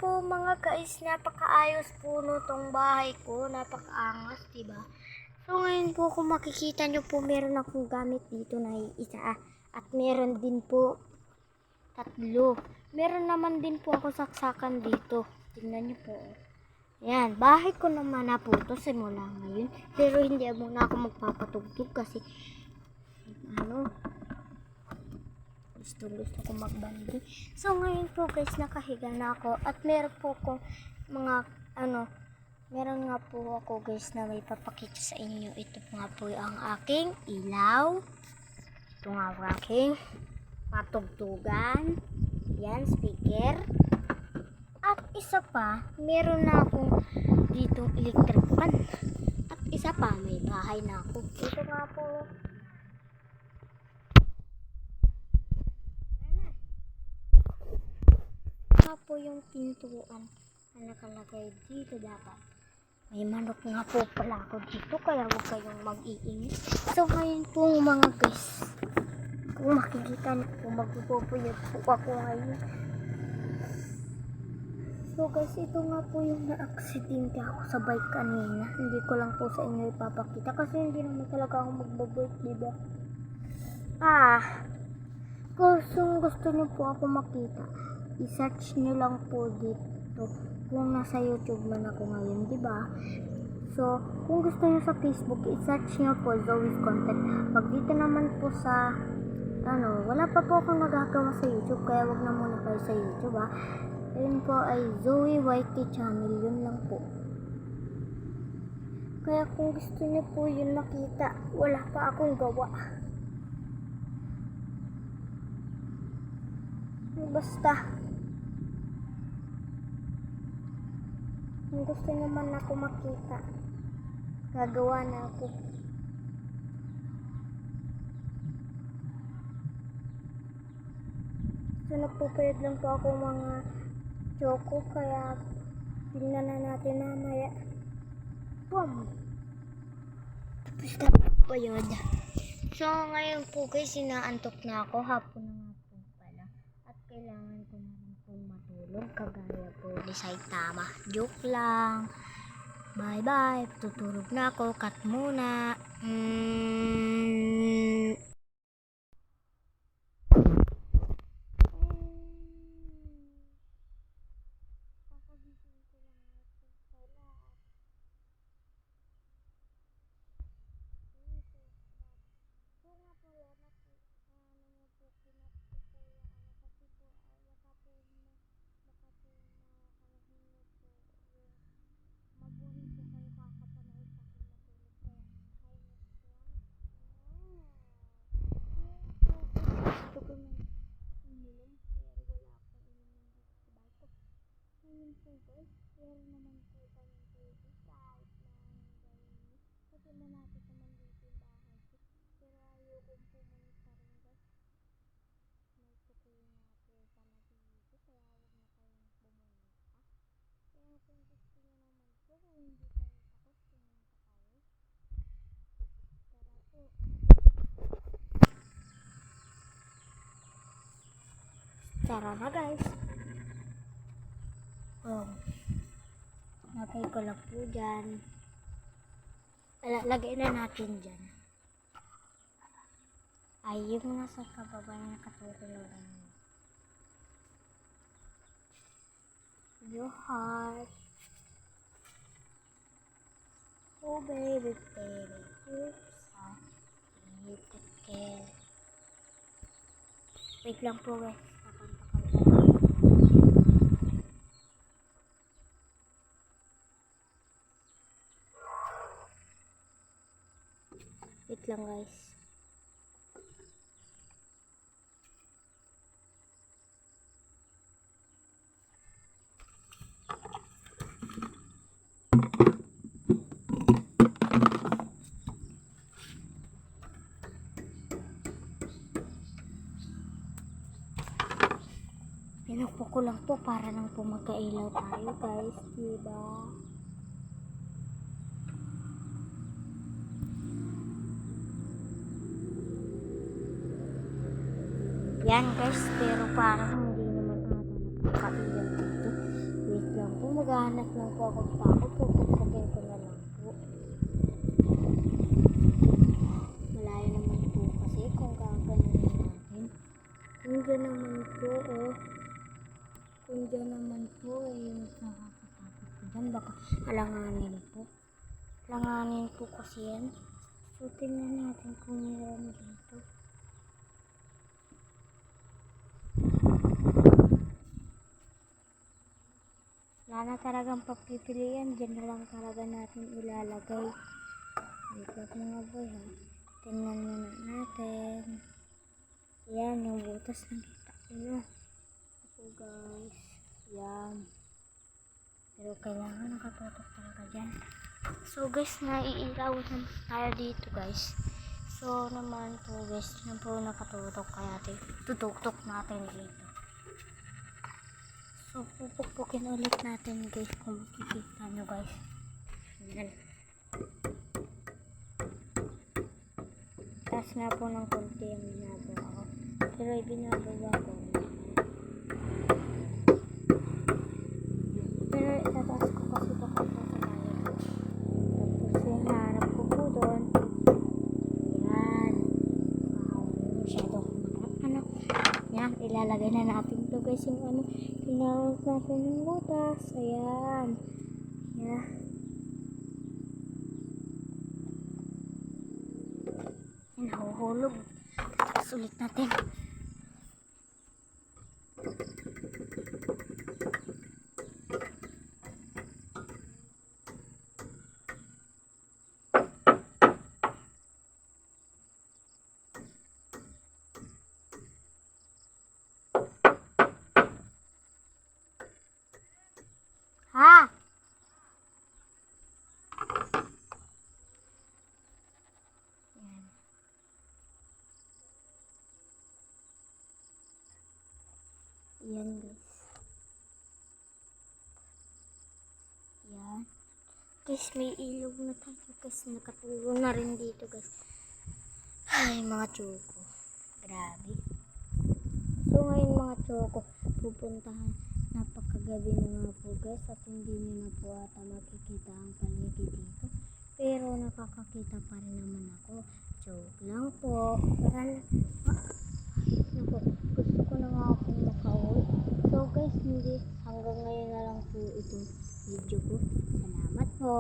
po mga guys, napakaayos po nitong bahay ko, napakaangas, diba? So ngayon po kung makikita nyo po, meron akong gamit dito na isa at meron din po tatlo. Meron naman din po ako saksakan dito. Tingnan nyo po. Yan, bahay ko naman na po ito simula ngayon. Pero hindi muna ako magpapatugtog kasi gusto ko magbandi. So ngayon po guys, nakahiga na ako at meron po ko mga meron nga po ako guys na may papakita sa inyo. Ito po nga po ang aking ilaw. Ito nga po aking patugtugan. Yan, speaker. At isa pa, meron na akong ditong electric fan. At isa pa, may bahay na ako. Ito nga po. Ito po yung pintuan na nakalagay dito dapat. May manok nga po pala ako dito, kaya huwag kayong mag-iingit. So ngayon po mga guys, kung makikita niyo po, magpupuyod po ako ngayon. So guys, ito nga po yung na-aksidente ako sa bike kanina. Hindi ko lang po sa inyo ipapakita kasi hindi naman talaga ako magbabike, diba? Kung gusto niyo po ako makita, i-search niyo lang po dito kung nasa YouTube man ako ngayon, diba? So, kung gusto niyo sa Facebook, i-search niyo po Zoe's Content. Pag dito naman po sa wala pa po akong nagagawa sa YouTube, kaya wag na muna kayo sa YouTube, ha. Ayun po ay Zoe YT channel, yun lang po. Kaya kung gusto niyo po yun makita, wala pa akong gawa. Basta kung gusto niyo man ako makita, gagawa na ako. So nagpupuyod lang po ako mga choco, kaya tingnan na natin mamaya. Boom! Tapos na po yun. So ngayon po guys, inaantok na ako. Hapon na nga po pala. At kailangan ko na rin pong matulog. Kagaya po ni Saitama. Joke lang. Bye bye. Tutulog na ako. Cut muna. Ngayon po guys, meron naman po kami baby kahit na kasi malapit naman dito yung bahay ko. Pero ayaw kong pumunta rin guys. May tukoy nga po pala dito, kaya huwag na kayong pumunta. Kaya kung gusto nyo naman po, kung hindi kayo takot, pumunta kayo. Tara po. Tara na guys. Lagay ko lang po dyan. Lagay na natin dyan. Ay, yung nasa kababa na nakatulong. Your heart. Oh baby, baby. Oops. You take care. Wait lang po guys. Wait lang guys. Pinakpo ko lang po para lang po magkailaw tayo guys, diba? Yan guys, pero parang hindi naman ata nakakailan dito. maghahanap lang po ako pa ako, pupupugin ko na lang po. Malayo naman po kasi kung gaganin natin. Kung dyan naman po, oh. Kung dyan naman po, mas nakakatakot po dyan. Baka alanganin po. Alanganin po kasi yan. So, tingnan natin kung meron dito. Wala na talagang papipilian. Diyan na lang talaga natin ilalagay. Wait lang mga boy ha. Tingnan muna natin. Yan, yung butas nakita ko na. Ito guys. Yan. Pero kailangan nakatutok talaga dyan. So guys, naiilawan tayo dito guys. So naman po guys, yan po nakatutok kaya tutok natin dito. So pupukpukin ulit natin guys kung makikita nyo guys. Yan. Taas nga po ng konti ang ginagawa ko. Pero ibinagawa ko. Pero itataas ko kasi baka tatamayan ko. Tapos yung harap ko po doon. Yan. Masyadong kumarap. Yan, ilalagay na natin ito guys yung pinawag natin ng butas. Ayan. Yan. Nahuhulog. Tapos ulit natin. Ha? Yan. Yan guys. Yan. Guys, may ilog na tayo guys. Nakatulong na rin dito guys. Ay, mga choco. Grabe. So ngayon mga choco, pupuntahan. Napakagabi na nga po guys at hindi nyo na po ata makikita ang paligid dito. Pero nakakakita pa rin naman ako. Joke lang po. Parang, gusto ko na nga akong makauwi. So guys, hindi hanggang ngayon na lang po itong video ko. Salamat po.